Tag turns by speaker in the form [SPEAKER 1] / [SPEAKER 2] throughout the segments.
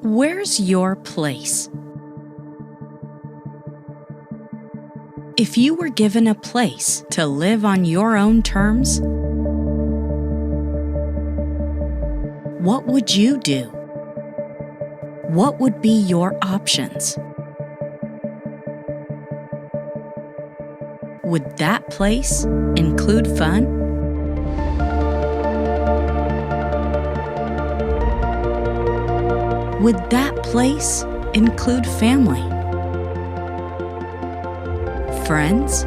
[SPEAKER 1] Where's your place? If you were given a place to live on your own terms, what would you do? What would be your options? Would that place include fun? Would that place include family? Friends?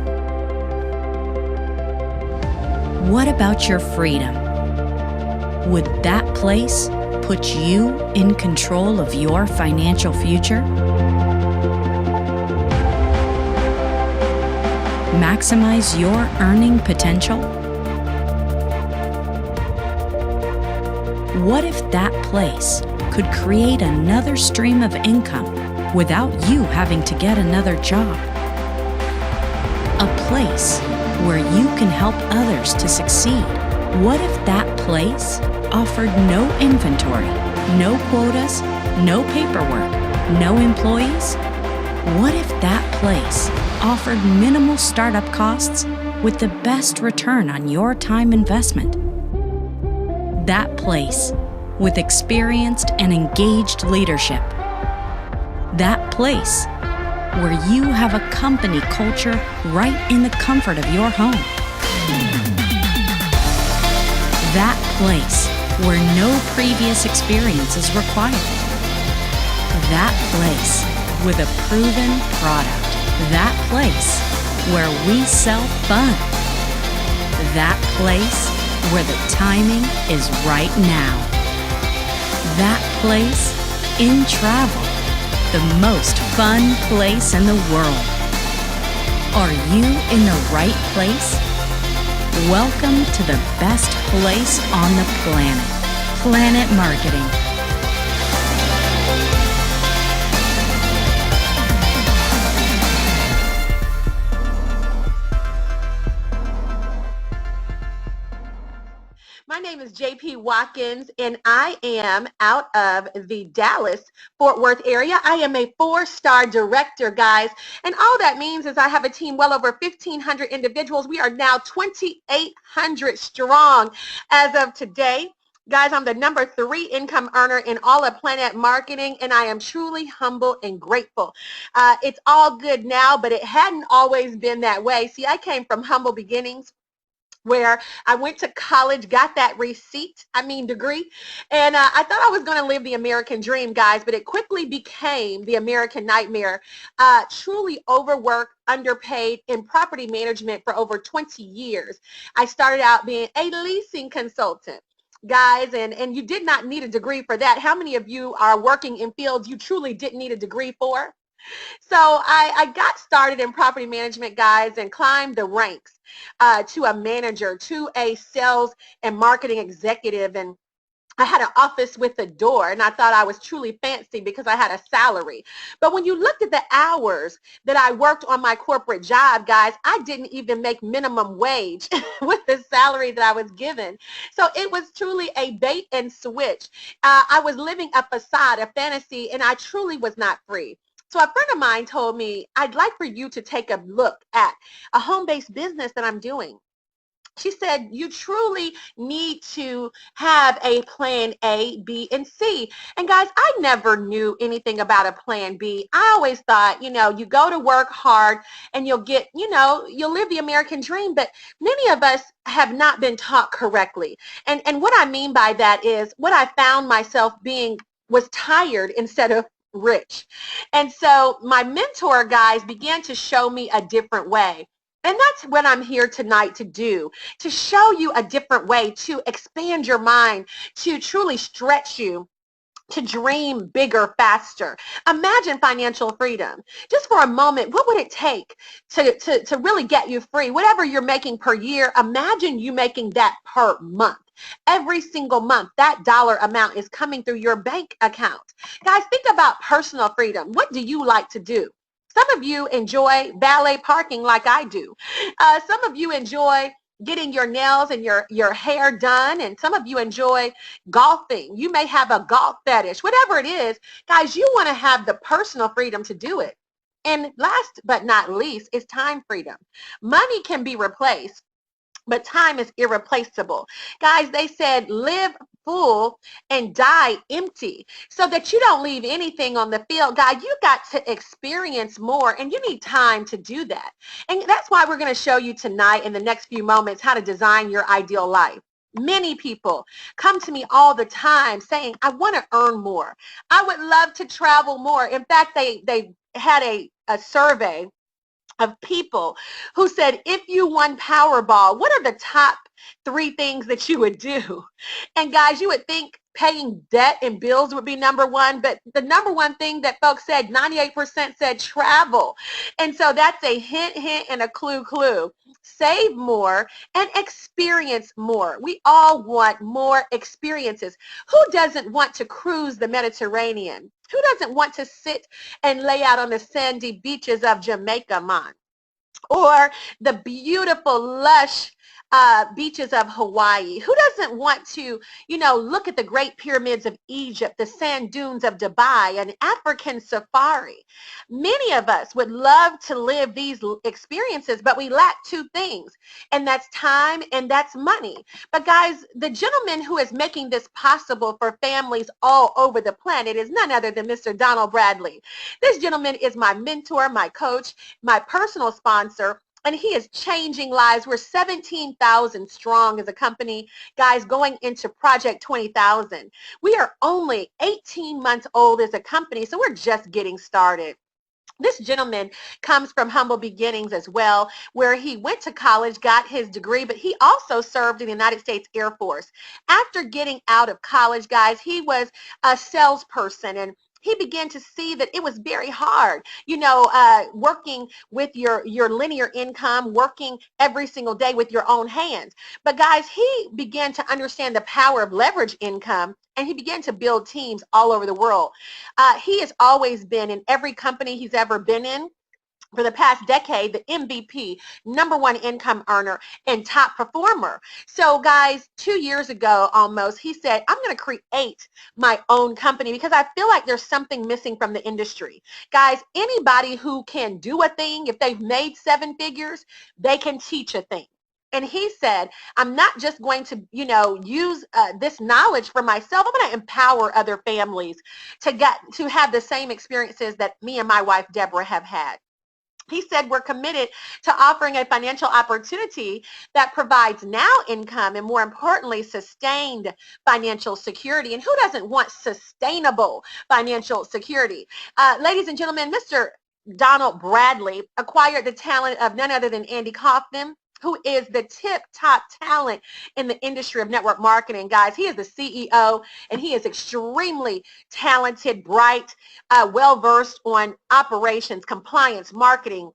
[SPEAKER 1] What about your freedom? Would that place put you in control of your financial future? Maximize your earning potential? What if that place could create another stream of income without you having to get another job? A place where you can help others to succeed. What if that place offered no inventory, no quotas, no paperwork, no employees? What if that place offered minimal startup costs with the best return on your time investment? That place with experienced and engaged leadership. That place where you have a company culture right in the comfort of your home. That place where no previous experience is required. That place with a proven product. That place where we sell fun. That place where the timing is right now. That place in travel, the most fun place in the world. Are you in the right place? Welcome to the best place on the planet, Planet Marketing.
[SPEAKER 2] My name is JP Watkins, and I am out of the Dallas-Fort Worth area. I am a 4-star director, guys, and all that means is I have a team well over 1,500 individuals. We are now 2,800 strong as of today. Guys, I'm the number 3 income earner in all of Planet Marketing, and I am truly humble and grateful. It's all good now, but it hadn't always been that way. See, I came from humble beginnings, where I went to college, got that degree, and I thought I was going to live the American dream, guys, but it quickly became the American nightmare. Truly overworked, underpaid in property management for over 20 years. I started out being a leasing consultant, guys, and you did not need a degree for that. How many of you are working in fields you truly didn't need a degree for? So I got started in property management, guys, and climbed the ranks to a manager, to a sales and marketing executive, and I had an office with a door, and I thought I was truly fancy because I had a salary. But when you looked at the hours that I worked on my corporate job, guys, I didn't even make minimum wage with the salary that I was given. So it was truly a bait and switch. I was living a facade, a fantasy, and I truly was not free. So a friend of mine told me, I'd like for you to take a look at a home-based business that I'm doing. She said, you truly need to have a plan A, B, and C. And guys, I never knew anything about a plan B. I always thought, you go to work hard and you'll get, you'll live the American dream. But many of us have not been taught correctly. And what I mean by that is what I found myself being was tired instead of rich. And so my mentor, guys, began to show me a different way. And that's what I'm here tonight to do, to show you a different way, to expand your mind, to truly stretch you, to dream bigger, faster. Imagine financial freedom. Just for a moment, what would it take to really get you free? Whatever you're making per year, imagine you making that per month. Every single month, that dollar amount is coming through your bank account. Guys, think about personal freedom. What do you like to do? Some of you enjoy valet parking like I do. Some of you enjoy getting your nails and your hair done, and some of you enjoy golfing. You may have a golf fetish. Whatever it is, guys, you want to have the personal freedom to do it. And last but not least is time freedom. Money can be replaced, but time is irreplaceable. Guys, they said live full and die empty, so that you don't leave anything on the field. God, you got to experience more, and you need time to do that. And that's why we're going to show you tonight in the next few moments how to design your ideal life. Many people come to me all the time saying, I want to earn more. I would love to travel more. In fact, they had a survey of people who said, if you won Powerball, what are the top 3 things that you would do? And guys, you would think paying debt and bills would be number one, but the number one thing that folks said, 98% said travel. And so that's a hint, and a clue. Save more and experience more. We all want more experiences. Who doesn't want to cruise the Mediterranean? Who doesn't want to sit and lay out on the sandy beaches of Jamaica, or the beautiful, lush beaches of Hawaii? Who doesn't want to, look at the great pyramids of Egypt, the sand dunes of Dubai, an African safari? Many of us would love to live these experiences, but we lack 2 things, and that's time and that's money. But guys, the gentleman who is making this possible for families all over the planet is none other than Mr. Donald Bradley. This gentleman is my mentor, my coach, my personal sponsor, and he is changing lives. We're 17,000 strong as a company, guys, going into Project 20,000. We are only 18 months old as a company, so we're just getting started. This gentleman comes from humble beginnings as well, where he went to college, got his degree, but he also served in the United States Air Force. After getting out of college, guys, he was a salesperson, and he began to see that it was very hard, working with your linear income, working every single day with your own hands. But guys, he began to understand the power of leverage income, and he began to build teams all over the world. He has always been in every company he's ever been in. For the past decade, the MVP, number 1 income earner and top performer. So guys, 2 years ago almost, he said, I'm going to create my own company because I feel like there's something missing from the industry. Guys, anybody who can do a thing, if they've made 7 figures, they can teach a thing. And he said, I'm not just going to, use this knowledge for myself. I'm going to empower other families to have the same experiences that me and my wife, Deborah, have had. He said, we're committed to offering a financial opportunity that provides now income and, more importantly, sustained financial security. And who doesn't want sustainable financial security? Ladies and gentlemen, Mr. Donald Bradley acquired the talent of none other than Andy Kaufman, who is the top talent in the industry of network marketing. Guys, he is the CEO, and he is extremely talented, bright, well-versed on operations, compliance, marketing,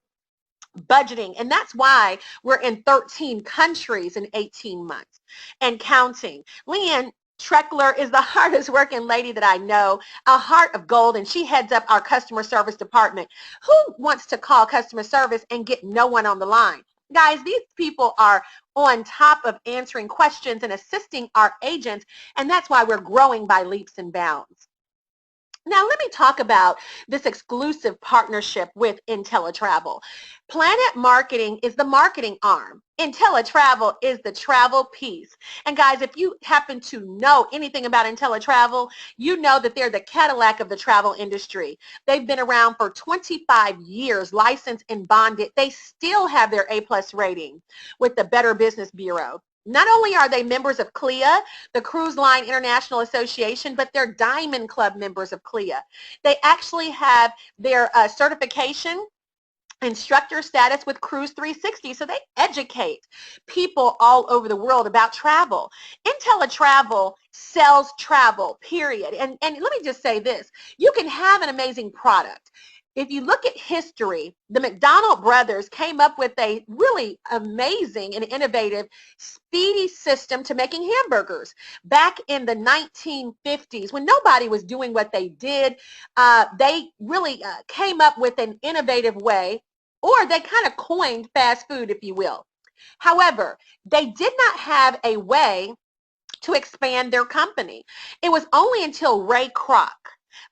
[SPEAKER 2] budgeting. And that's why we're in 13 countries in 18 months and counting. Leanne Treckler is the hardest working lady that I know, a heart of gold, and she heads up our customer service department. Who wants to call customer service and get no one on the line? Guys, these people are on top of answering questions and assisting our agents, and that's why we're growing by leaps and bounds. Now, let me talk about this exclusive partnership with IntelliTravel. Planet Marketing is the marketing arm. IntelliTravel is the travel piece. And guys, if you happen to know anything about IntelliTravel, you know that they're the Cadillac of the travel industry. They've been around for 25 years, licensed and bonded. They still have their A+ rating with the Better Business Bureau. Not only are they members of CLIA, the Cruise Line International Association, but they're Diamond Club members of CLIA. They actually have their certification instructor status with Cruise 360, so they educate people all over the world about travel. IntelliTravel sells travel, period. And let me just say this, you can have an amazing product. If you look at history, the McDonald brothers came up with a really amazing and innovative, speedy system to making hamburgers. Back in the 1950s, when nobody was doing what they did, they really came up with an innovative way, or they kind of coined fast food, if you will. However, they did not have a way to expand their company. It was only until Ray Kroc,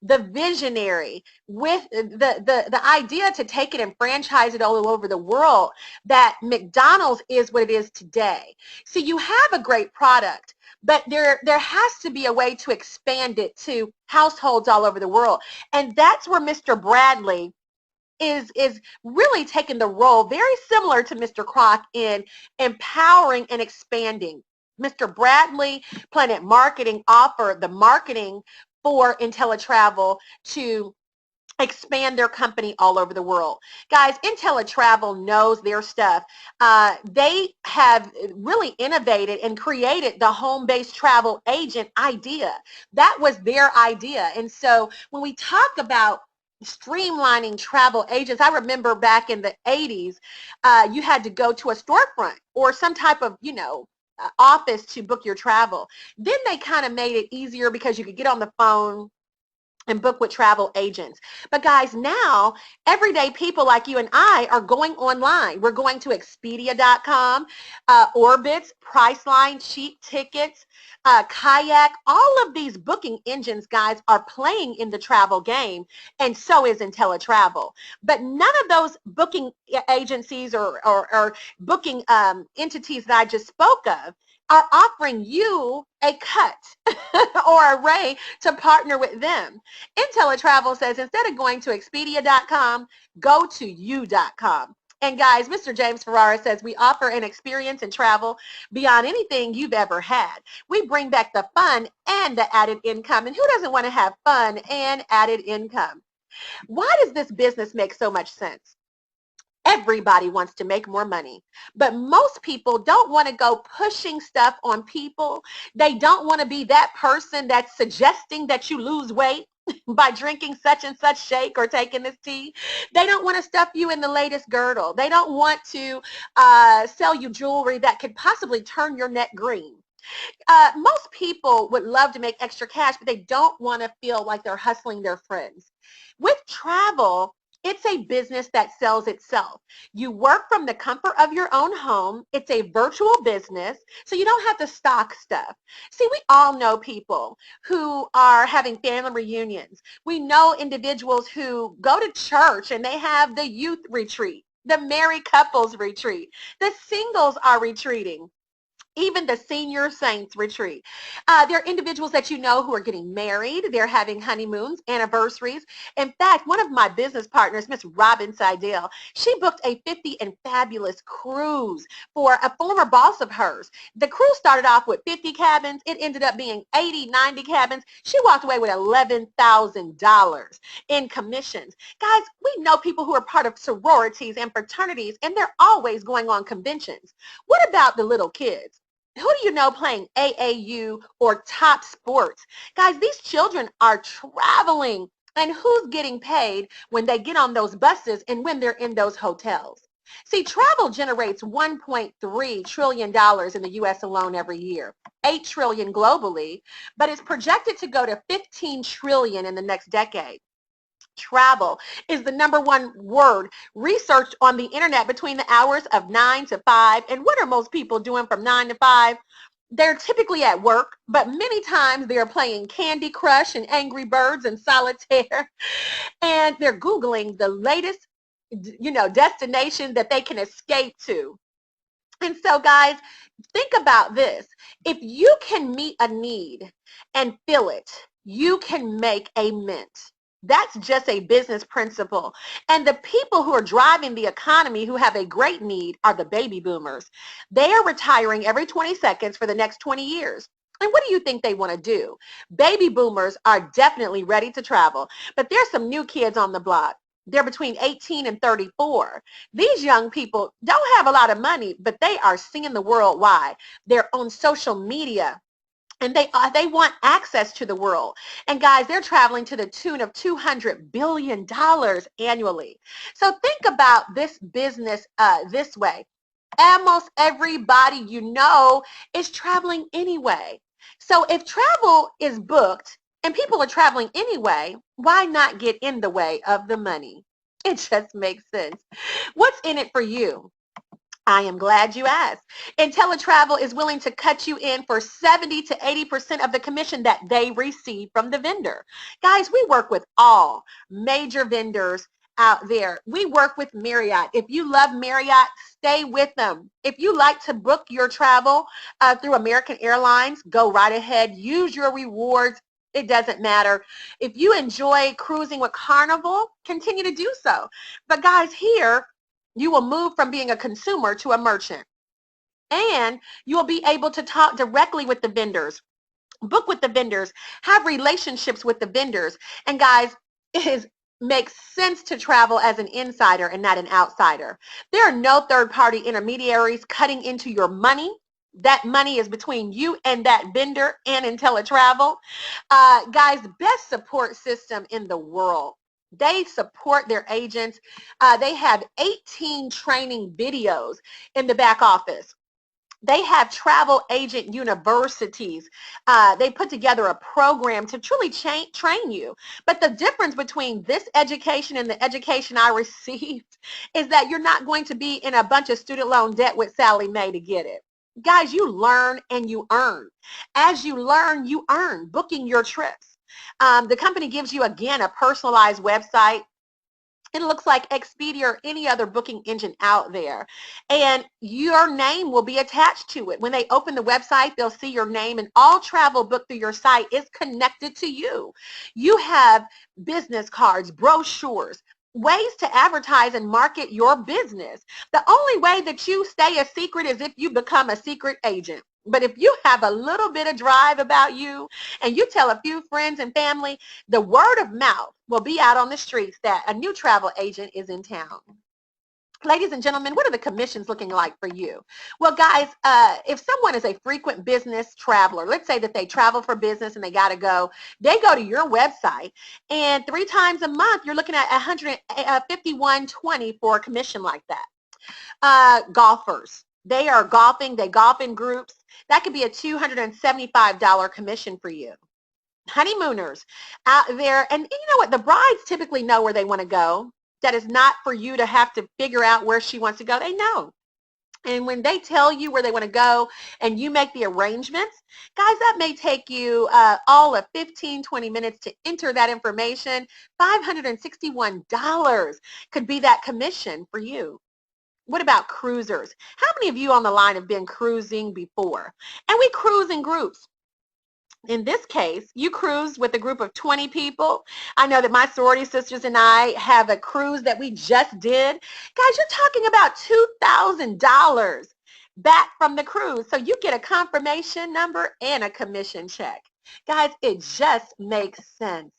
[SPEAKER 2] the visionary, with the idea to take it and franchise it all over the world, that McDonald's is what it is today. So you have a great product, but there has to be a way to expand it to households all over the world. And that's where Mr. Bradley is really taking the role very similar to Mr. Kroc in empowering and expanding. Mr. Bradley, Planet Marketing, offered the marketing for IntelliTravel to expand their company all over the world. Guys, IntelliTravel knows their stuff. They have really innovated and created the home-based travel agent idea. That was their idea. And so when we talk about streamlining travel agents, I remember back in the 80s, you had to go to a storefront or some type of, office to book your travel. Then they kind of made it easier because you could get on the phone and book with travel agents. But guys, now everyday people like you and I are going online. We're going to Expedia.com, Orbitz, Priceline, Cheap Tickets, Kayak. All of these booking engines, guys, are playing in the travel game, and so is IntelliTravel. But none of those booking agencies or booking entities that I just spoke of are offering you a cut or a ray to partner with them. IntelliTravel says instead of going to Expedia.com, go to you.com. And guys, Mr. James Ferrara says we offer an experience in travel beyond anything you've ever had. We bring back the fun and the added income. And who doesn't want to have fun and added income? Why does this business make so much sense? Everybody wants to make more money, but most people don't want to go pushing stuff on people. They don't want to be that person that's suggesting that you lose weight by drinking such and such shake or taking this tea. They don't want to stuff you in the latest girdle. They don't want to sell you jewelry that could possibly turn your neck green. Most people would love to make extra cash, but they don't want to feel like they're hustling their friends. With travel, it's a business that sells itself. You work from the comfort of your own home. It's a virtual business, so you don't have to stock stuff. See, we all know people who are having family reunions. We know individuals who go to church and they have the youth retreat, the married couples retreat. The singles are retreating. Even the senior saints retreat. There are individuals that you know who are getting married. They're having honeymoons, anniversaries. In fact, one of my business partners, Miss Robin Seidel, she booked a 50 and fabulous cruise for a former boss of hers. The cruise started off with 50 cabins. It ended up being 80, 90 cabins. She walked away with $11,000 in commissions. Guys, we know people who are part of sororities and fraternities, and they're always going on conventions. What about the little kids? Who do you know playing AAU or top sports? Guys, these children are traveling, and who's getting paid when they get on those buses and when they're in those hotels? See, travel generates $1.3 trillion in the U.S. alone every year, $8 trillion globally, but it's projected to go to $15 trillion in the next decade. Travel is the #1 word researched on the internet between the hours of 9 to 5. And what are most people doing from 9 to 5? They're typically at work, but many times they're playing Candy Crush and Angry Birds and Solitaire, and they're Googling the latest, destination that they can escape to. And so, guys, think about this. If you can meet a need and fill it, you can make a mint. That's just a business principle. And the people who are driving the economy who have a great need are the baby boomers. They are retiring every 20 seconds for the next 20 years. And what do you think they want to do? Baby boomers are definitely ready to travel, but there's some new kids on the block. They're between 18 and 34. These young people don't have a lot of money, but they are seeing the world wide. They're on social media. And they want access to the world. And guys, they're traveling to the tune of $200 billion annually. So think about this business this way. Almost everybody you know is traveling anyway. So if travel is booked and people are traveling anyway, why not get in the way of the money? It just makes sense. What's in it for you? I am glad you asked. IntelliTravel is willing to cut you in for 70 to 80% of the commission that they receive from the vendor. Guys, we work with all major vendors out there. We work with Marriott. If you love Marriott, stay with them. If you like to book your travel through American Airlines, go right ahead. Use your rewards. It doesn't matter. If you enjoy cruising with Carnival, continue to do so. But guys, here, you will move from being a consumer to a merchant. And you will be able to talk directly with the vendors, book with the vendors, have relationships with the vendors. And guys, makes sense to travel as an insider and not an outsider. There are no third-party intermediaries cutting into your money. That money is between you and that vendor and IntelliTravel. Guys, best support system in the world. They support their agents. They have 18 training videos in the back office. They have travel agent universities. They put together a program to truly train you. But the difference between this education and the education I received is that you're not going to be in a bunch of student loan debt with Sally Mae to get it. Guys, you learn and you earn. As you learn, you earn booking your trips. The company gives you, again, a personalized website. It looks like Expedia or any other booking engine out there. And your name will be attached to it. When they open the website, they'll see your name, and all travel booked through your site is connected to you. You have business cards, brochures, ways to advertise and market your business. The only way that you stay a secret is if you become a secret agent. But if you have a little bit of drive about you and you tell a few friends and family, the word of mouth will be out on the streets that a new travel agent is in town. Ladies and gentlemen, what are the commissions looking like for you? Well, guys, if someone is a frequent business traveler, let's say that they travel for business and they got to go, they go to your website, and 3 times a month, you're looking at $151.20 for a commission like that. Golfers, they are golfing, they golf in groups. That could be a $275 commission for you. Honeymooners out there, and you know what? The brides typically know where they want to go. That is not for you to have to figure out where she wants to go. They know. And when they tell you where they want to go and you make the arrangements, guys, that may take you all of 15, 20 minutes to enter that information. $561 could be that commission for you. What about cruisers? How many of you on the line have been cruising before? And we cruise in groups. In this case, you cruise with a group of 20 people. I know that my sorority sisters and I have a cruise that we just did. Guys, you're talking about $2,000 back from the cruise. So you get a confirmation number and a commission check. Guys, it just makes sense.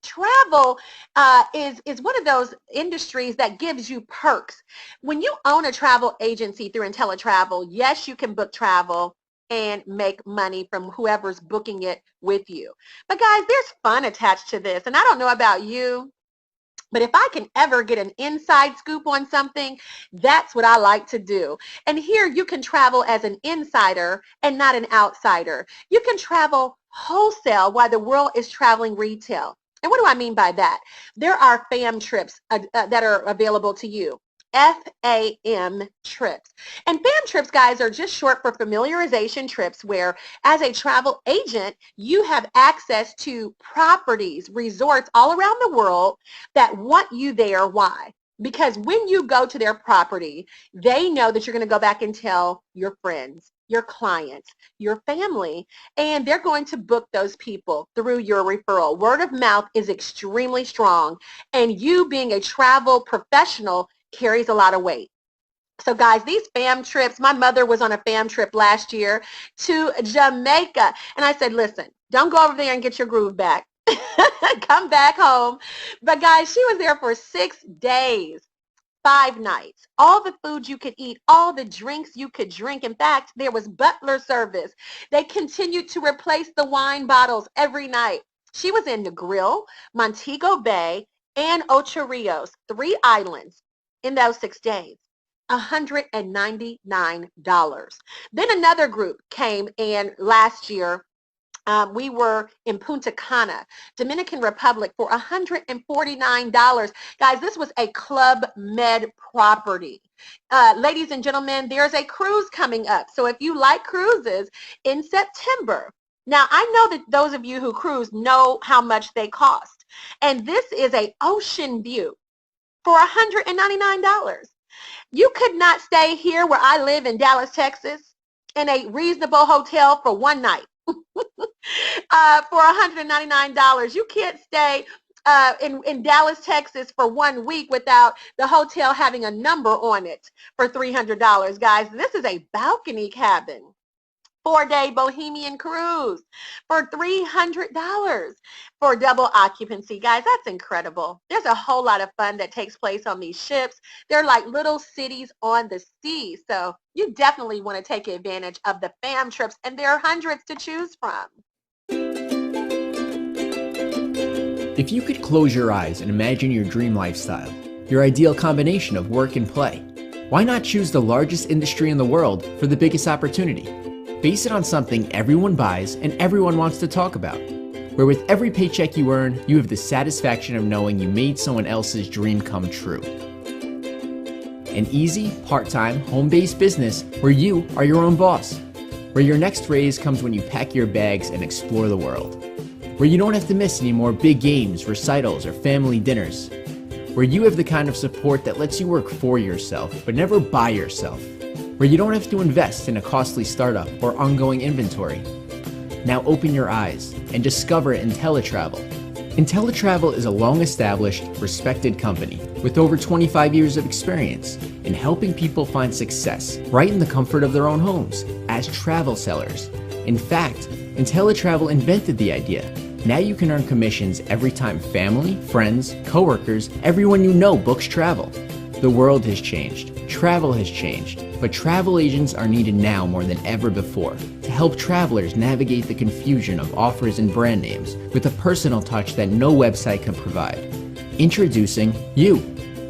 [SPEAKER 2] Travel is one of those industries that gives you perks. When you own a travel agency through IntelliTravel, yes, you can book travel and make money from whoever's booking it with you. But guys, there's fun attached to this. And I don't know about you, but if I can ever get an inside scoop on something, that's what I like to do. And here you can travel as an insider and not an outsider. You can travel wholesale while the world is traveling retail. And what do I mean by that? There are FAM trips that are available to you. FAM trips. And FAM trips, guys, are just short for familiarization trips, where as a travel agent, you have access to properties, resorts all around the world that want you there. Why? Because when you go to their property, they know that you're going to go back and tell your friends, your clients, your family, and they're going to book those people through your referral. Word of mouth is extremely strong, and you being a travel professional carries a lot of weight. So guys, these FAM trips, my mother was on a FAM trip last year to Jamaica, and I said, listen, don't go over there and get your groove back. Come back home. But guys, she was there for 6 days. 5 nights, all the food you could eat, all the drinks you could drink. In fact, there was butler service. They continued to replace the wine bottles every night. She was in Negril, Montego Bay, and Ocho Rios, 3 islands in those 6 days. $199. Then another group came in last year We were in Punta Cana, Dominican Republic for $149. Guys, this was a Club Med property. Ladies and gentlemen, there's a cruise coming up. So if you like cruises in September, now I know that those of you who cruise know how much they cost. And this is a ocean view for $199. You could not stay here where I live in Dallas, Texas, in a reasonable hotel for one night. For $199. You can't stay in Dallas, Texas for 1 week without the hotel having a number on it for $300. Guys, this is a balcony cabin. 4-day Bohemian cruise for $300 for double occupancy. Guys, that's incredible. There's a whole lot of fun that takes place on these ships. They're like little cities on the sea. So you definitely want to take advantage of the fam trips, and there are hundreds to choose from.
[SPEAKER 3] If you could close your eyes and imagine your dream lifestyle, your ideal combination of work and play, why not choose the largest industry in the world for the biggest opportunity? Base it on something everyone buys and everyone wants to talk about, where with every paycheck you earn, you have the satisfaction of knowing you made someone else's dream come true. An easy, part-time, home-based business where you are your own boss, where your next raise comes when you pack your bags and explore the world, where you don't have to miss any more big games, recitals, or family dinners, where you have the kind of support that lets you work for yourself but never by yourself, where you don't have to invest in a costly startup or ongoing inventory. Now open your eyes and discover IntelliTravel. IntelliTravel is a long-established, respected company with over 25 years of experience in helping people find success right in the comfort of their own homes as travel sellers. In fact, IntelliTravel invented the idea. Now you can earn commissions every time family, friends, coworkers, everyone you know books travel. The world has changed, travel has changed, but travel agents are needed now more than ever before to help travelers navigate the confusion of offers and brand names with a personal touch that no website can provide. Introducing You.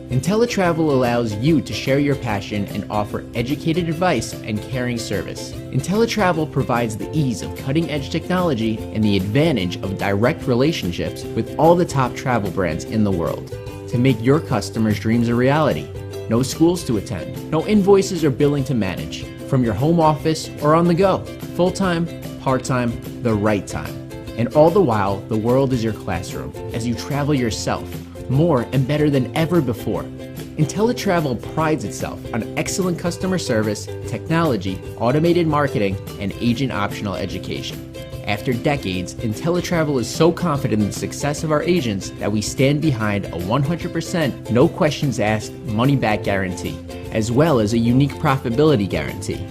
[SPEAKER 3] IntelliTravel allows you to share your passion and offer educated advice and caring service. IntelliTravel provides the ease of cutting-edge technology and the advantage of direct relationships with all the top travel brands in the world to make your customers' dreams a reality. No schools to attend, no invoices or billing to manage, from your home office or on the go, full-time, part-time, the right time. And all the while, the world is your classroom as you travel yourself, more and better than ever before. IntelliTravel prides itself on excellent customer service, technology, automated marketing, and agent-optional education. After decades, IntelliTravel is so confident in the success of our agents that we stand behind a 100% no questions asked money-back guarantee, as well as a unique profitability guarantee.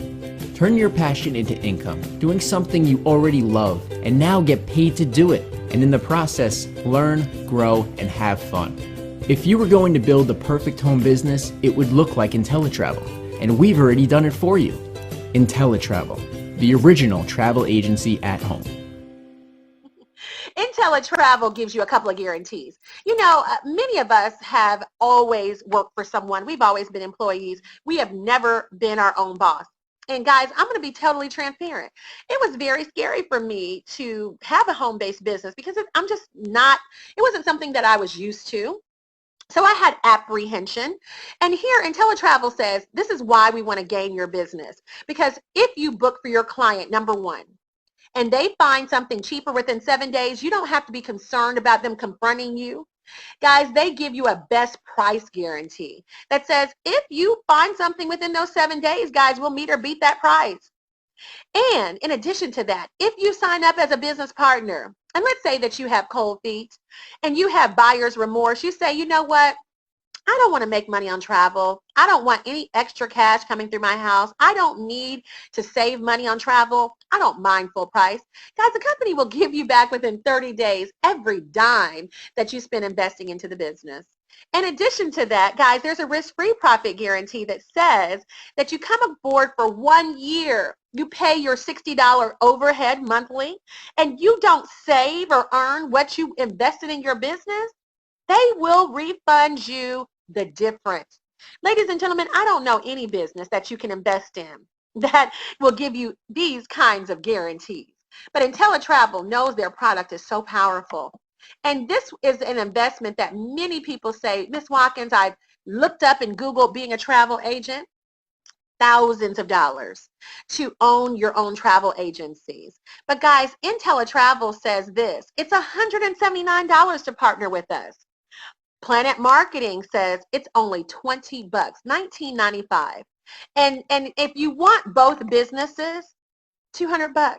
[SPEAKER 3] Turn your passion into income, doing something you already love, and now get paid to do it, and in the process, learn, grow, and have fun. If you were going to build the perfect home business, it would look like IntelliTravel, and we've already done it for you. IntelliTravel, the original travel agency at home.
[SPEAKER 2] IntelliTravel gives you a couple of guarantees. You know, many of us have always worked for someone. We've always been employees. We have never been our own boss. And guys, I'm going to be totally transparent. It was very scary for me to have a home-based business because it wasn't something that I was used to. So I had apprehension. And here IntelliTravel says, this is why we want to gain your business. Because if you book for your client, number one, and they find something cheaper within 7 days, you don't have to be concerned about them confronting you. Guys, they give you a best price guarantee that says if you find something within those 7 days, guys, we'll meet or beat that price. And in addition to that, if you sign up as a business partner, and let's say that you have cold feet and you have buyer's remorse, you say, you know what? I don't want to make money on travel. I don't want any extra cash coming through my house. I don't need to save money on travel. I don't mind full price. Guys, the company will give you back within 30 days every dime that you spend investing into the business. In addition to that, guys, there's a risk-free profit guarantee that says that you come aboard for 1 year. You pay your $60 overhead monthly, and you don't save or earn what you invested in your business. They will refund you the difference. Ladies and gentlemen, I don't know any business that you can invest in that will give you these kinds of guarantees. But IntelliTravel knows their product is so powerful. And this is an investment that many people say, Miss Watkins, I've looked up and Googled being a travel agent. Thousands of dollars to own your own travel agencies. But guys, IntelliTravel says this, it's $179 to partner with us. Planet Marketing says it's only $20, $19.95. And if you want both businesses, $200,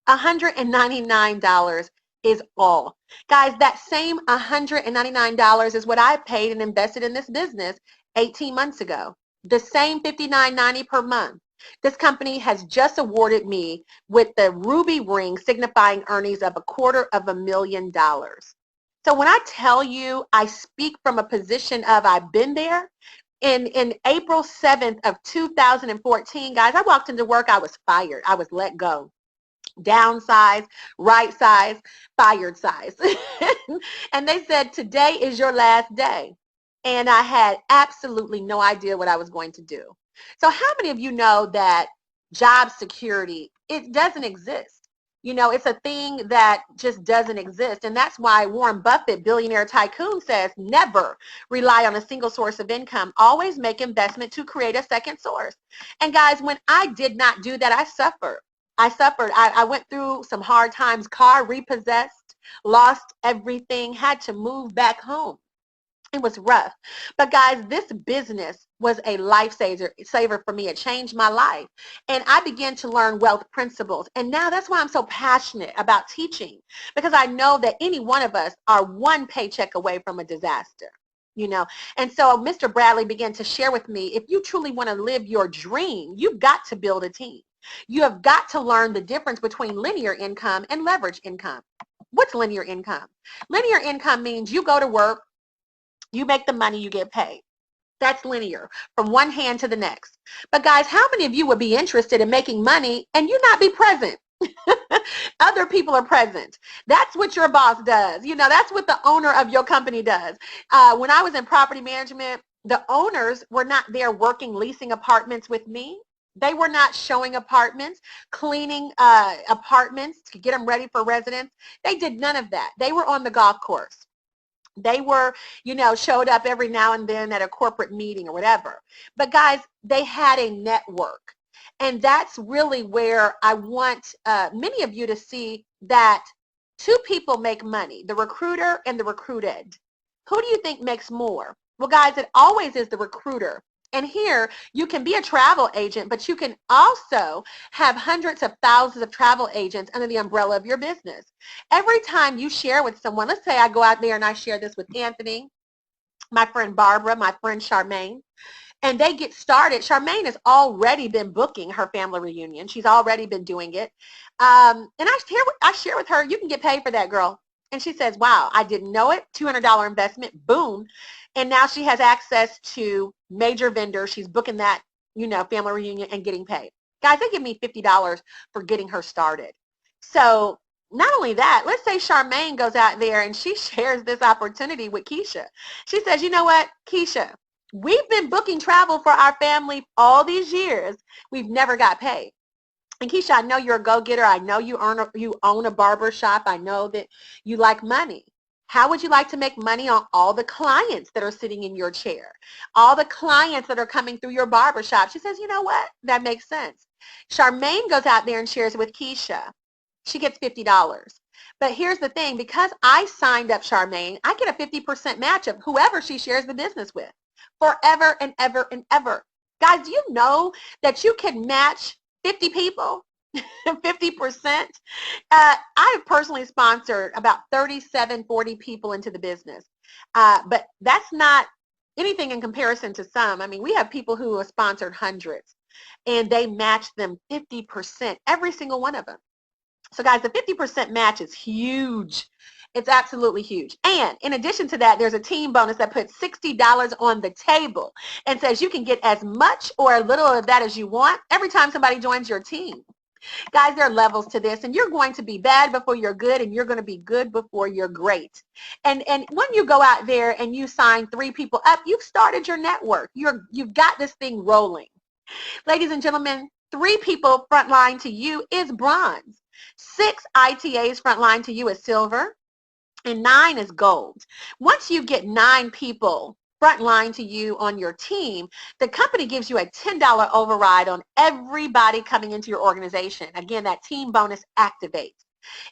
[SPEAKER 2] $199 is all. Guys, that same $199 is what I paid and invested in this business 18 months ago. The same $59.90 per month. This company has just awarded me with the Ruby ring signifying earnings of $250,000. So when I tell you, I speak from a position of I've been there. In April 7th of 2014, guys, I walked into work, I was fired. I was let go. Downsize, right size, fired size. And they said, today is your last day. And I had absolutely no idea what I was going to do. So how many of you know that job security, it doesn't exist? You know, it's a thing that just doesn't exist. And that's why Warren Buffett, billionaire tycoon, says never rely on a single source of income. Always make investment to create a second source. And guys, when I did not do that, I suffered. I went through some hard times, car repossessed, lost everything, had to move back home. It was rough. But guys, this business was a lifesaver for me. It changed my life. And I began to learn wealth principles. And now that's why I'm so passionate about teaching, because I know that any one of us are one paycheck away from a disaster. You know, and so Mr. Bradley began to share with me, if you truly want to live your dream, you've got to build a team. You have got to learn the difference between linear income and leverage income. What's linear income? Linear income means you go to work, you make the money, you get paid. That's linear, from one hand to the next. But guys, how many of you would be interested in making money and you not be present? Other people are present. That's what your boss does. You know, that's what the owner of your company does. When I was in property management, the owners were not there working, leasing apartments with me. They were not showing apartments, cleaning apartments to get them ready for residents. They did none of that. They were on the golf course. They were, you know, showed up every now and then at a corporate meeting or whatever. But guys, they had a network. And that's really where I want many of you to see that two people make money, the recruiter and the recruited. Who do you think makes more? Well, guys, it always is the recruiter. And here, you can be a travel agent, but you can also have hundreds of thousands of travel agents under the umbrella of your business. Every time you share with someone, let's say I go out there and I share this with Anthony, my friend Barbara, my friend Charmaine, and they get started. Charmaine has already been booking her family reunion. She's already been doing it. And I share with her, you can get paid for that, girl. And she says, wow, I didn't know it. $200 investment, boom. And now she has access to major vendors. She's booking that, you know, family reunion and getting paid. Guys, they give me $50 for getting her started. So not only that, let's say Charmaine goes out there and she shares this opportunity with Keisha. She says, you know what, Keisha, we've been booking travel for our family all these years. We've never got paid. And Keisha, I know you're a go-getter. I know you own a barber shop. I know that you like money. How would you like to make money on all the clients that are sitting in your chair? All the clients that are coming through your barber shop? She says, you know what? That makes sense. Charmaine goes out there and shares with Keisha. She gets $50. But here's the thing. Because I signed up Charmaine, I get a 50% match of whoever she shares the business with forever and ever and ever. Guys, do you know that you can match 50 people? 50%. I have personally sponsored about 40 people into the business. But that's not anything in comparison to some. I mean, we have people who have sponsored hundreds and they match them 50%, every single one of them. So guys, the 50% match is huge. It's absolutely huge. And in addition to that, there's a team bonus that puts $60 on the table and says you can get as much or a little of that as you want every time somebody joins your team. Guys, there are levels to this, and you're going to be bad before you're good, and you're going to be good before you're great. And when you go out there and you sign 3 people up, you've started your network. You've got this thing rolling. Ladies and gentlemen, 3 people front line to you is bronze. 6 ITAs frontline to you is silver, and 9 is gold. Once you get 9 people frontline to you on your team, the company gives you a $10 override on everybody coming into your organization. Again, that team bonus activates.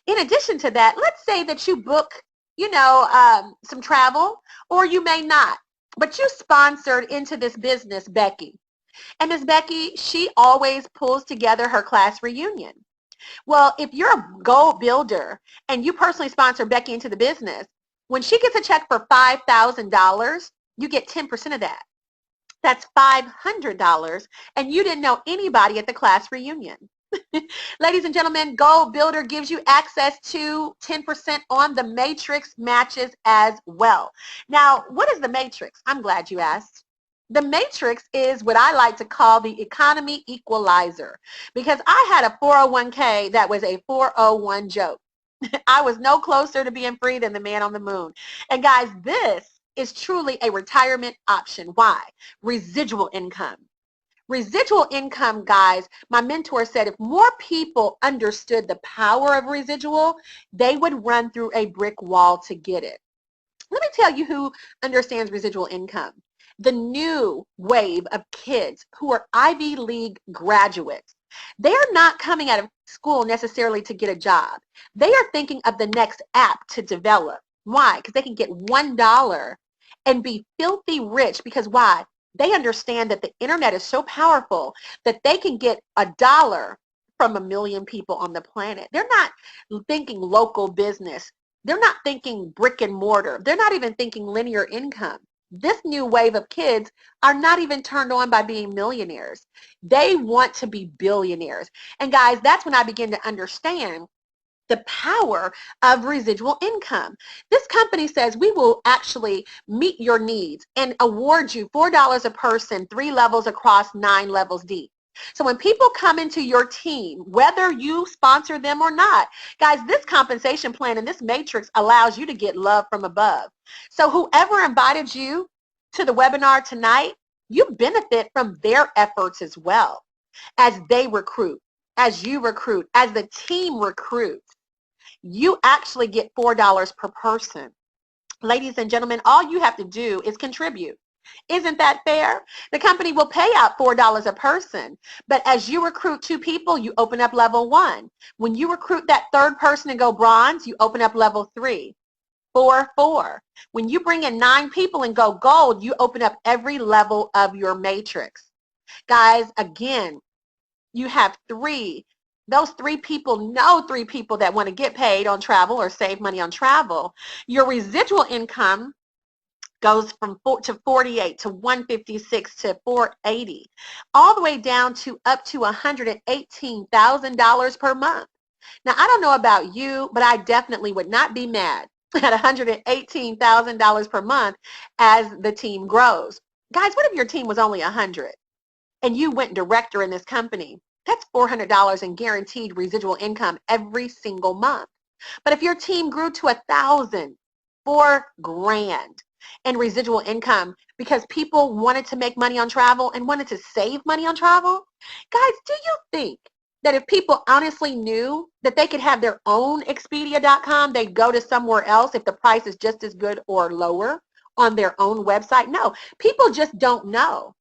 [SPEAKER 2] In addition to that, let's say that you book, some travel, or you may not, but you sponsored into this business, Becky. And Miss Becky, she always pulls together her class reunion. Well, if you're a goal builder and you personally sponsor Becky into the business, when she gets a check for $5,000, you get 10% of that. That's $500, and you didn't know anybody at the class reunion. Ladies and gentlemen, Goal Builder gives you access to 10% on the Matrix matches as well. Now, what is the Matrix? I'm glad you asked. The Matrix is what I like to call the economy equalizer, because I had a 401k that was a 401 joke. I was no closer to being free than the man on the moon. And guys, this is truly a retirement option. Why? Residual income. Residual income, guys, my mentor said if more people understood the power of residual, they would run through a brick wall to get it. Let me tell you who understands residual income. The new wave of kids who are Ivy League graduates. They are not coming out of school necessarily to get a job. They are thinking of the next app to develop. Why? Because they can get $1 and be filthy rich. Because why? They understand that the internet is so powerful that they can get $1 from 1 million people on the planet. They're not thinking local business. They're not thinking brick and mortar. They're not even thinking linear income. This new wave of kids are not even turned on by being millionaires. They want to be billionaires. And guys, that's when I begin to understand the power of residual income. This company says we will actually meet your needs and award you $4 a person, 3 levels across, 9 levels deep. So when people come into your team, whether you sponsor them or not, guys, this compensation plan and this matrix allows you to get love from above. So whoever invited you to the webinar tonight, you benefit from their efforts as well as they recruit, as you recruit, as the team recruits. You actually get $4 per person. Ladies and gentlemen, all you have to do is contribute. Isn't that fair? The company will pay out $4 a person, but as you recruit 2 people, you open up level 1. When you recruit that 3rd person and go bronze, you open up level 3, 4, 4. When you bring in 9 people and go gold, you open up every level of your matrix. Guys, again, you have 3. Those 3 people know 3 people that want to get paid on travel or save money on travel. Your residual income goes from 48 to 156 to 480, all the way down to up to $118,000 per month. Now, I don't know about you, but I definitely would not be mad at $118,000 per month as the team grows. Guys, what if your team was only 100 and you went director in this company? That's $400 in guaranteed residual income every single month. But if your team grew to 1,000, $4,000 in residual income because people wanted to make money on travel and wanted to save money on travel, guys, do you think that if people honestly knew that they could have their own Expedia.com, they'd go to somewhere else if the price is just as good or lower on their own website? No, people just don't know.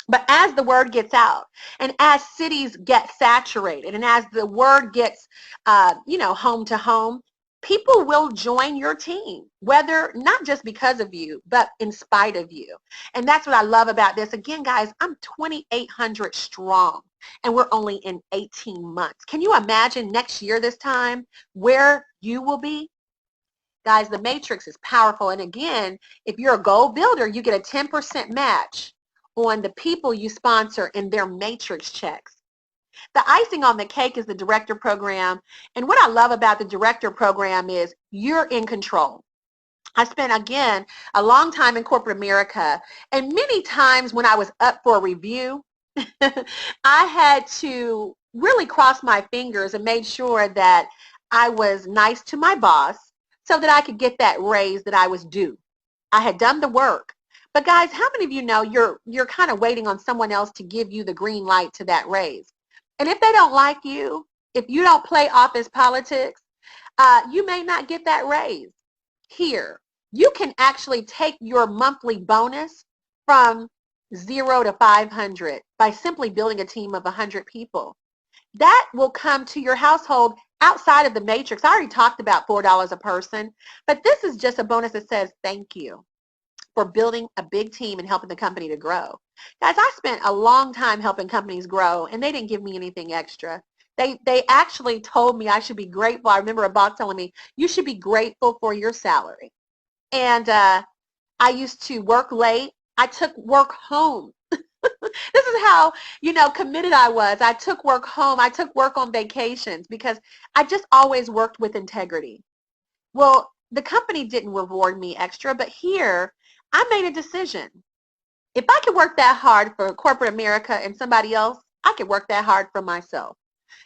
[SPEAKER 2] But as the word gets out and as cities get saturated and as the word gets, home to home, people will join your team, whether not just because of you, but in spite of you. And that's what I love about this. Again, guys, I'm 2,800 strong and we're only in 18 months. Can you imagine next year this time where you will be? Guys, the matrix is powerful. And again, if you're a goal builder, you get a 10% match on the people you sponsor in their matrix checks. The icing on the cake is the director program. And what I love about the director program is you're in control. I spent, again, a long time in corporate America. And many times when I was up for a review, I had to really cross my fingers and made sure that I was nice to my boss so that I could get that raise that I was due. I had done the work. But guys, how many of you know you're kind of waiting on someone else to give you the green light to that raise? And if they don't like you, if you don't play office politics, you may not get that raise. Here, you can actually take your monthly bonus from 0 to 500 by simply building a team of 100 people. That will come to your household outside of the matrix. I already talked about $4 a person, but this is just a bonus that says thank you for building a big team and helping the company to grow. Guys, I spent a long time helping companies grow, and they didn't give me anything extra. They actually told me I should be grateful. I remember a boss telling me, you should be grateful for your salary. And I used to work late. I took work home. This is how, committed I was. I took work home. I took work on vacations because I just always worked with integrity. Well, the company didn't reward me extra, but here I made a decision. If I could work that hard for corporate America and somebody else, I could work that hard for myself.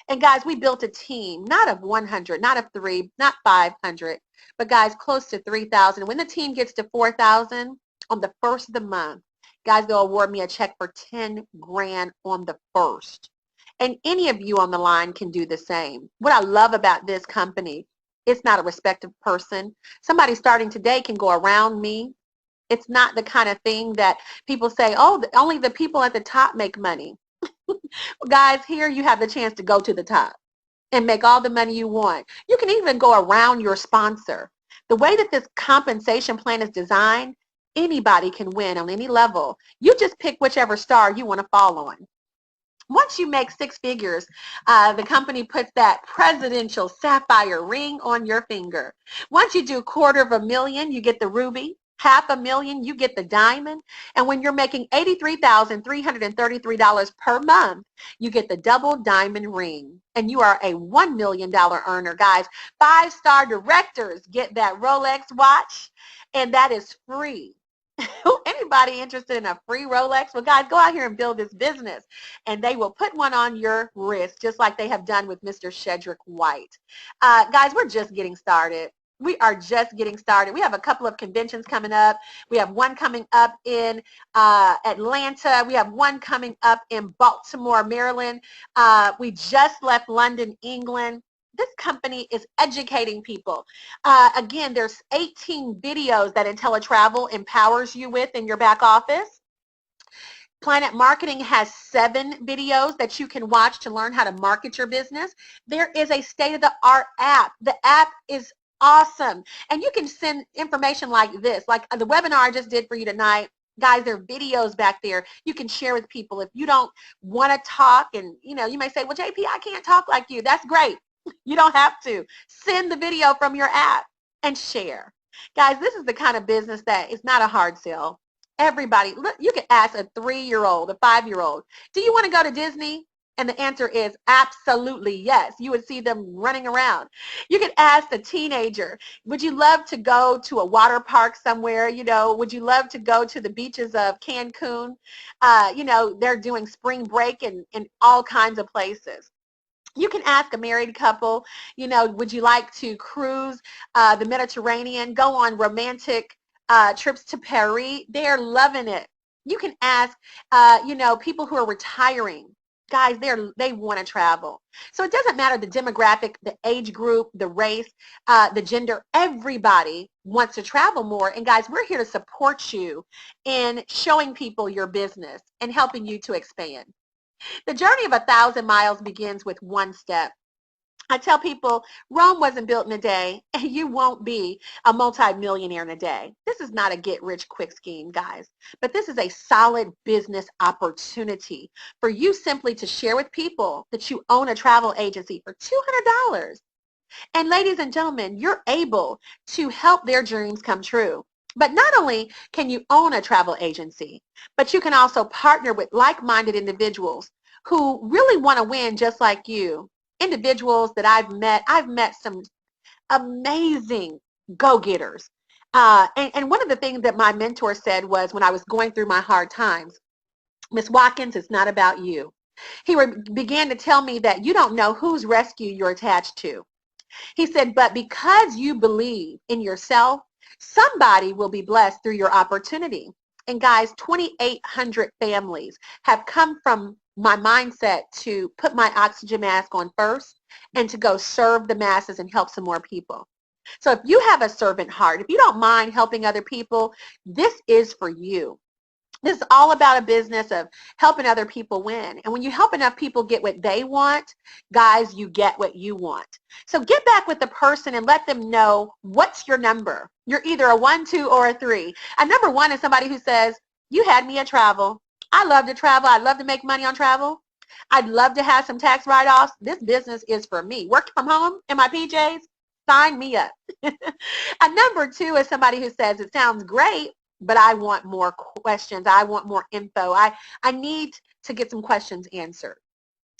[SPEAKER 2] And guys, we built a team, not of 100, not of 3, not 500, but guys, close to 3,000. When the team gets to 4,000 on the first of the month, guys, they'll award me a check for 10 grand on the first. And any of you on the line can do the same. What I love about this company, it's not a respected person. Somebody starting today can go around me. It's not the kind of thing that people say, oh, only the people at the top make money. Guys, here you have the chance to go to the top and make all the money you want. You can even go around your sponsor. The way that this compensation plan is designed, anybody can win on any level. You just pick whichever star you want to fall on. Once you make 6 figures, the company puts that presidential sapphire ring on your finger. Once you do $250,000, you get the ruby. $500,000, you get the diamond. And when you're making $83,333 per month, you get the double diamond ring. And you are a $1 million earner, guys. 5-star directors get that Rolex watch, and that is free. Anybody interested in a free Rolex? Well, guys, go out here and build this business, and they will put one on your wrist, just like they have done with Mr. Shedrick White. Guys, we're just getting started. We are just getting started. We have a couple of conventions coming up. We have one coming up in Atlanta. We have one coming up in Baltimore, Maryland. We just left London, England. This company is educating people. Again, there's 18 videos that IntelliTravel empowers you with in your back office. Planet Marketing has 7 videos that you can watch to learn how to market your business. There is a state-of-the-art app. The app is awesome. And you can send information like this, like the webinar I just did for you tonight. Guys, there are videos back there you can share with people. If you don't want to talk and, you may say, well, JP, I can't talk like you. That's great. You don't have to. Send the video from your app and share. Guys, this is the kind of business that is not a hard sell. Everybody, look, you can ask a 3-year-old, a 5-year-old, do you want to go to Disney? And the answer is absolutely yes. You would see them running around. You could ask a teenager, would you love to go to a water park somewhere? Would you love to go to the beaches of Cancun? They're doing spring break in all kinds of places. You can ask a married couple, would you like to cruise the Mediterranean, go on romantic trips to Paris? They're loving it. You can ask, people who are retiring. Guys, they want to travel. So it doesn't matter the demographic, the age group, the race, the gender. Everybody wants to travel more. And guys, we're here to support you in showing people your business and helping you to expand. The journey of 1,000 miles begins with one step. I tell people, Rome wasn't built in a day, and you won't be a multi-millionaire in a day. This is not a get-rich-quick scheme, guys, but this is a solid business opportunity for you simply to share with people that you own a travel agency for $200. And ladies and gentlemen, you're able to help their dreams come true. But not only can you own a travel agency, but you can also partner with like-minded individuals who really want to win just like you. Individuals that I've met some amazing go-getters. And one of the things that my mentor said was when I was going through my hard times, Miss Watkins, it's not about you. He began to tell me that you don't know whose rescue you're attached to. He said, but because you believe in yourself, somebody will be blessed through your opportunity. And guys, 2,800 families have come from my mindset to put my oxygen mask on first and to go serve the masses and help some more people. So if you have a servant heart, if you don't mind helping other people, this is for you. This is all about a business of helping other people win. And when you help enough people get what they want, guys, you get what you want. So get back with the person and let them know what's your number. You're either a 1, 2, or a 3. A number 1 is somebody who says, you had me at travel. I love to travel. I love to make money on travel. I'd love to have some tax write-offs. This business is for me. Working from home in my PJs, sign me up. A number 2 is somebody who says, it sounds great, but I want more questions. I want more info. I need to get some questions answered.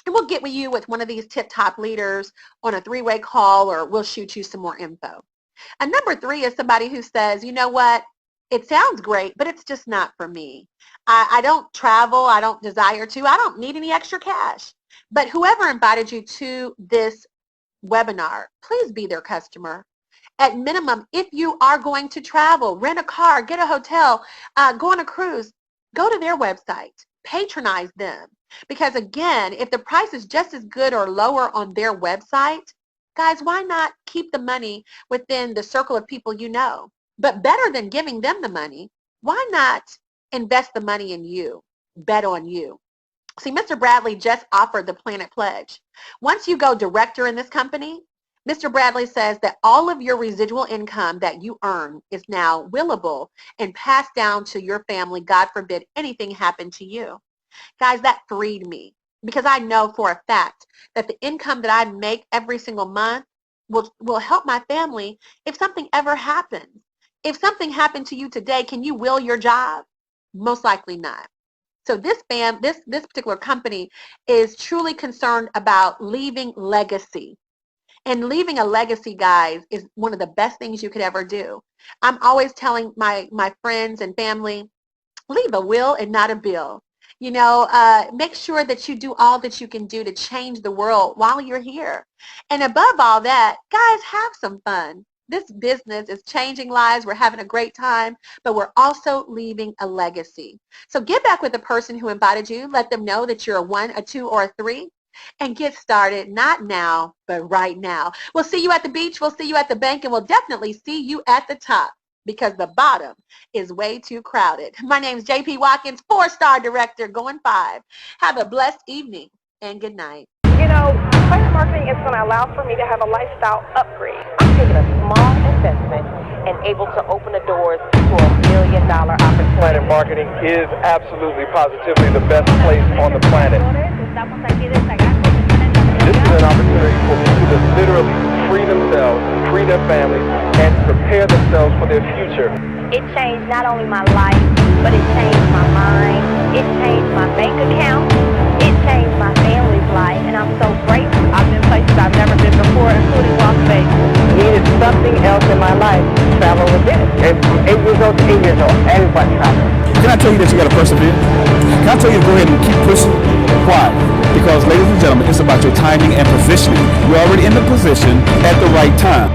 [SPEAKER 2] And we'll get with you with one of these tip-top leaders on a 3-way call, or we'll shoot you some more info. And number 3 is somebody who says, you know what? It sounds great, but it's just not for me. I don't travel. I don't desire to. I don't need any extra cash. But whoever invited you to this webinar, please be their customer. At minimum, if you are going to travel, rent a car, get a hotel, go on a cruise, go to their website, patronize them. Because again, if the price is just as good or lower on their website, guys, why not keep the money within the circle of people you know? But better than giving them the money, why not invest the money in you, bet on you? See, Mr. Bradley just offered the Planet Pledge. Once you go director in this company, Mr. Bradley says that all of your residual income that you earn is now willable and passed down to your family. God forbid anything happened to you. Guys, that freed me because I know for a fact that the income that I make every single month will help my family if something ever happens. If something happened to you today, can you will your job? Most likely not. So this particular company is truly concerned about leaving legacy. And leaving a legacy, guys, is one of the best things you could ever do. I'm always telling my friends and family, leave a will and not a bill. You know, make sure that you do all that you can do to change the world while you're here. And above all that, guys, have some fun. This business is changing lives. We're having a great time, but we're also leaving a legacy. So get back with the person who invited you. Let them know that you're a 1, a 2, or a 3. And get started, not now, but right now. We'll see you at the beach, we'll see you at the bank, and we'll definitely see you at the top because the bottom is way too crowded. My name is JP Watkins, 4-star director, going 5. Have a blessed evening and good night.
[SPEAKER 4] You know, Planet Marketing is going to allow for me to have a lifestyle upgrade. I'm taking a small investment and able to open the doors to $1 million opportunity.
[SPEAKER 5] Planet Marketing is absolutely positively the best place on the planet. This is an opportunity for people to literally free themselves, free their families, and prepare themselves for their future.
[SPEAKER 4] It changed not only my life, but it changed my mind. It changed my bank account. It changed my family's life, and I'm so grateful. I've been places I've never been before, including Las Vegas. Needed something else in my life. Travel with it. And from 8 years old to 8 years old, everybody travels.
[SPEAKER 6] Can I tell you that you got to persevere? Can I tell you to go ahead and keep pushing? Why? Because, ladies and gentlemen, it's about your timing and positioning. You're already in the position at the right time.